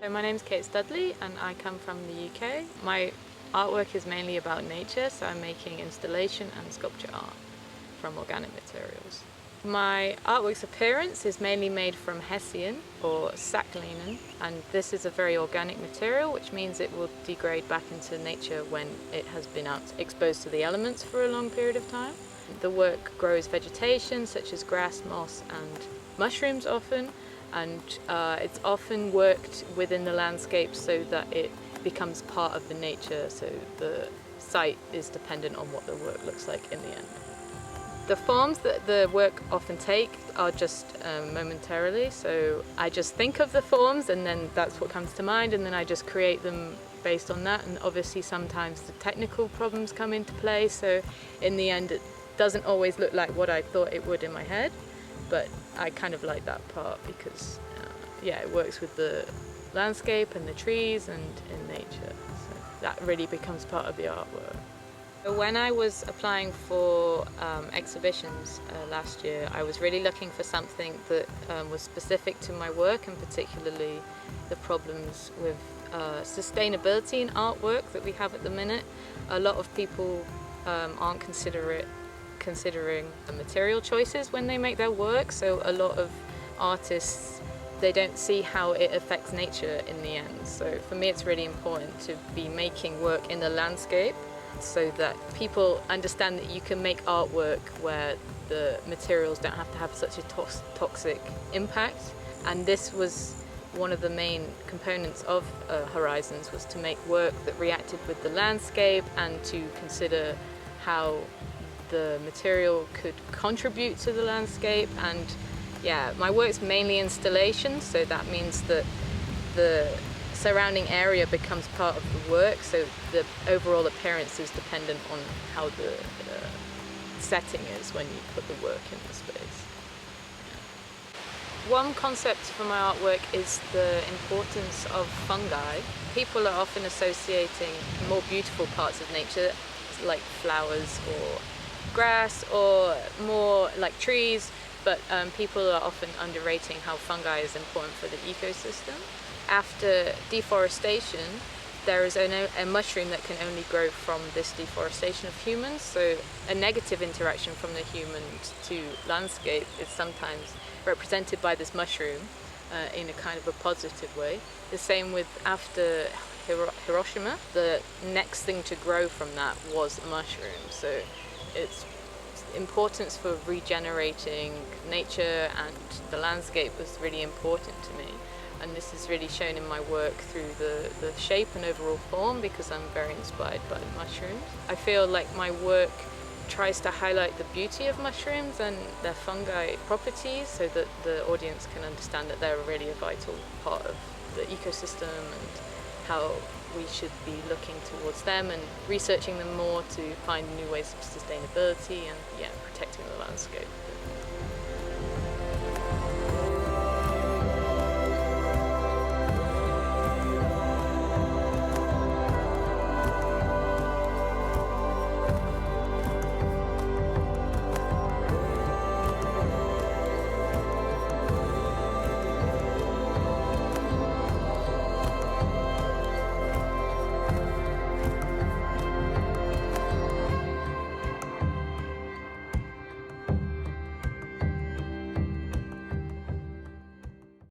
So my name's Kate Studley and I come from the UK. My artwork is mainly about nature, so I'm making installation and sculpture art from organic materials. My artwork's appearance is mainly made from hessian or sack linen, and this is a very organic material, which means it will degrade back into nature when it has been exposed to the elements for a long period of time. The work grows vegetation such as grass, moss and mushrooms often, and it's often worked within the landscape so that it becomes part of the nature, so the site is dependent on what the work looks like in the end. The forms that the work often take are just momentarily, so I just think of the forms and then that's what comes to mind, and then I just create them based on that. And obviously sometimes the technical problems come into play, so in the end it doesn't always look like what I thought it would in my head, but I kind of like that part because yeah, it works with the landscape and the trees and in nature, so that really becomes part of the artwork. When I was applying for exhibitions last year, I was really looking for something that was specific to my work, and particularly the problems with sustainability in artwork that we have at the minute. A lot of people aren't considering material choices when they make their work, so a lot of artists, they don't see how it affects nature in the end. So for me it's really important to be making work in the landscape so that people understand that you can make artwork where the materials don't have to have such a toxic impact. And this was one of the main components of Horizons, was to make work that reacted with the landscape and to consider how the material could contribute to the landscape. And yeah, my work's mainly installation, so that means that the surrounding area becomes part of the work, so the overall appearance is dependent on how the setting is when you put the work in the space. One concept for my artwork is the importance of fungi. People are often associating more beautiful parts of nature, like flowers or grass or more like trees, but people are often underrating how fungi is important for the ecosystem. After deforestation, there is a mushroom that can only grow from this deforestation of humans, so a negative interaction from the humans to landscape is sometimes represented by this mushroom in a kind of a positive way. The same with after Hiroshima, the next thing to grow from that was a mushroom, so its importance for regenerating nature and the landscape was really important to me. And this is really shown in my work through the shape and overall form, because I'm very inspired by the mushrooms. I feel like my work tries to highlight the beauty of mushrooms and their fungi properties so that the audience can understand that they're really a vital part of the ecosystem and how we should be looking towards them and researching them more to find new ways of sustainability and protecting the landscape.